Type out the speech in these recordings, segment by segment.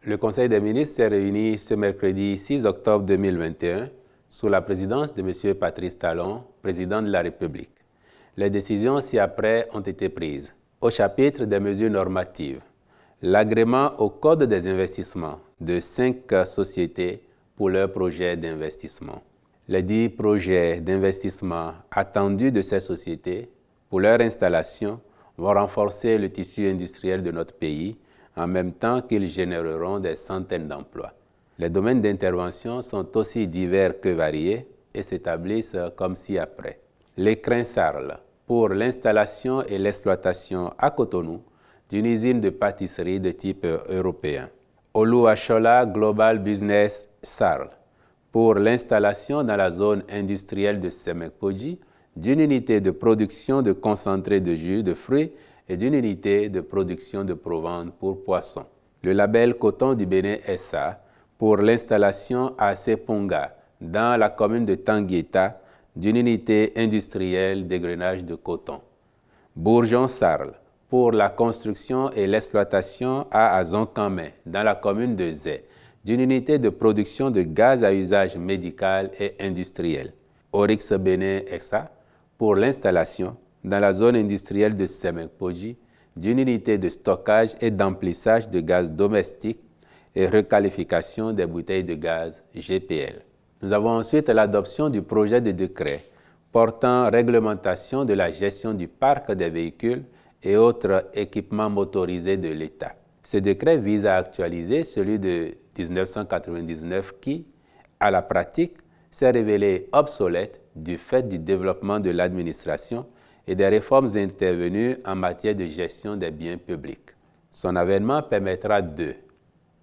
Le Conseil des ministres s'est réuni ce mercredi 6 octobre 2021 sous la présidence de M. Patrice Talon, président de la République. Les décisions ci-après ont été prises. Au chapitre des mesures normatives, l'agrément au Code des investissements de 5 sociétés pour leurs projets d'investissement. Les 10 projets d'investissement attendus de ces sociétés pour leur installation vont renforcer le tissu industriel de notre pays en même temps qu'ils généreront des centaines d'emplois. Les domaines d'intervention sont aussi divers que variés et s'établissent comme ci-après. L'écrin Sarl pour l'installation et l'exploitation à Cotonou d'une usine de pâtisserie de type européen. Oluwasola Global Business Sarl pour l'installation dans la zone industrielle de Semenkoji d'une unité de production de concentré de jus de fruits et d'une unité de production de provende pour poissons. Le label Coton du Bénin SA pour l'installation à Seponga dans la commune de Tanguieta d'une unité industrielle d'égrenage de coton. Bourgeon Sarl pour la construction et l'exploitation à Azonkamé dans la commune de Zé d'une unité de production de gaz à usage médical et industriel. Oryx Bénin SA pour l'installation dans la zone industrielle de Semenkoji d'une unité de stockage et d'emplissage de gaz domestique et requalification des bouteilles de gaz GPL. Nous avons ensuite l'adoption du projet de décret portant réglementation de la gestion du parc des véhicules et autres équipements motorisés de l'État. Ce décret vise à actualiser celui de 1999 qui, à la pratique, s'est révélé obsolète du fait du développement de l'administration et des réformes intervenues en matière de gestion des biens publics. Son avènement permettra de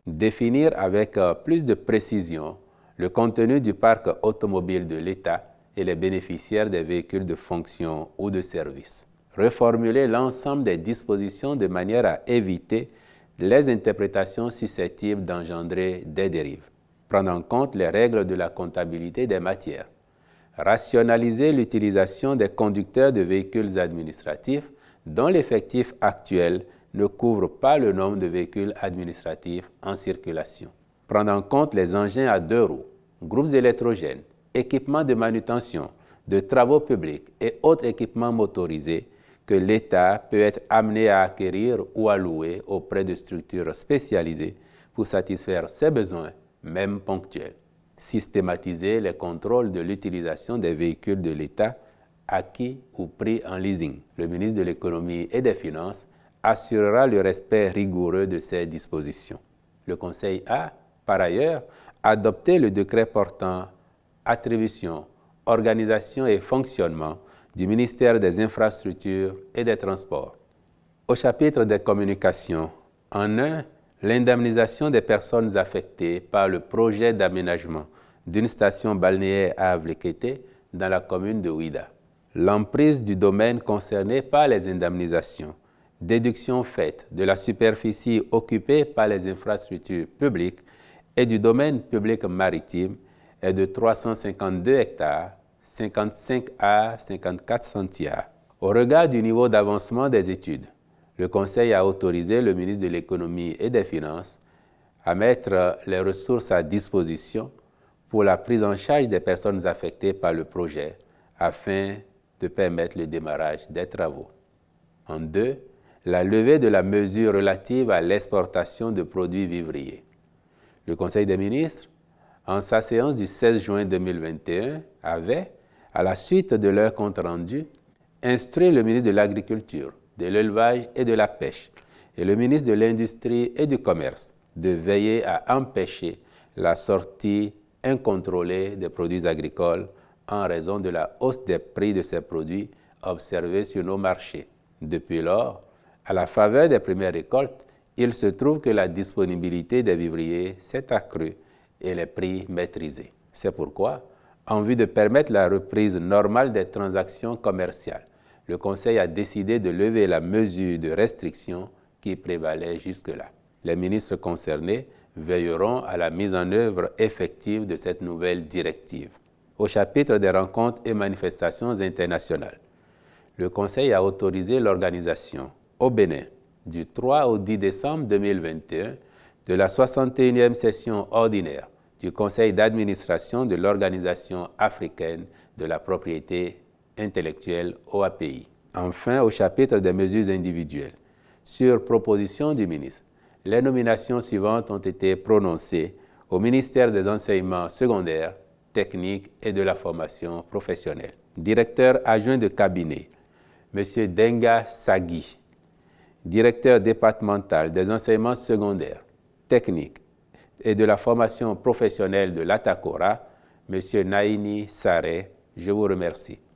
définir avec plus de précision le contenu du parc automobile de l'État et les bénéficiaires des véhicules de fonction ou de service. Reformuler l'ensemble des dispositions de manière à éviter les interprétations susceptibles d'engendrer des dérives. Prendre en compte les règles de la comptabilité des matières. Rationaliser l'utilisation des conducteurs de véhicules administratifs dont l'effectif actuel ne couvre pas le nombre de véhicules administratifs en circulation. Prendre en compte les engins à 2 roues, groupes électrogènes, équipements de manutention, de travaux publics et autres équipements motorisés que l'État peut être amené à acquérir ou à louer auprès de structures spécialisées pour satisfaire ses besoins, même ponctuels. Systématiser les contrôles de l'utilisation des véhicules de l'État acquis ou pris en leasing. Le ministre de l'Économie et des Finances assurera le respect rigoureux de ces dispositions. Le Conseil a, par ailleurs, adopté le décret portant attribution, organisation et fonctionnement du ministère des Infrastructures et des Transports. Au chapitre des communications, en un, l'indemnisation des personnes affectées par le projet d'aménagement d'une station balnéaire à Avlekété dans la commune de Ouida. L'emprise du domaine concerné par les indemnisations, déduction faite de la superficie occupée par les infrastructures publiques et du domaine public maritime est de 352 hectares, 55 à 54 centiares. Au regard du niveau d'avancement des études, le Conseil a autorisé le ministre de l'Économie et des Finances à mettre les ressources à disposition pour la prise en charge des personnes affectées par le projet afin de permettre le démarrage des travaux. En 2, la levée de la mesure relative à l'exportation de produits vivriers. Le Conseil des ministres, en sa séance du 16 juin 2021, avait, à la suite de leur compte rendu, instruit le ministre de l'Agriculture, de l'Élevage et de la Pêche et le ministre de l'Industrie et du Commerce de veiller à empêcher la sortie incontrôlée des produits agricoles en raison de la hausse des prix de ces produits observés sur nos marchés. Depuis lors, à la faveur des premières récoltes, il se trouve que la disponibilité des vivriers s'est accrue et les prix maîtrisés. C'est pourquoi, en vue de permettre la reprise normale des transactions commerciales, le Conseil a décidé de lever la mesure de restriction qui prévalait jusque-là. Les ministres concernés veilleront à la mise en œuvre effective de cette nouvelle directive. Au chapitre des rencontres et manifestations internationales, le Conseil a autorisé l'organisation au Bénin du 3 au 10 décembre 2021 de la 61e session ordinaire du Conseil d'administration de l'Organisation africaine de la propriété intellectuelle OAPI. Enfin, au chapitre des mesures individuelles, sur proposition du ministre, les nominations suivantes ont été prononcées au ministère des Enseignements secondaires, techniques et de la formation professionnelle. Directeur adjoint de cabinet, M. Denga Sagui. Directeur départemental des enseignements secondaires, techniques et de la formation professionnelle de l'Atakora, M. Naini Saré. Je vous remercie.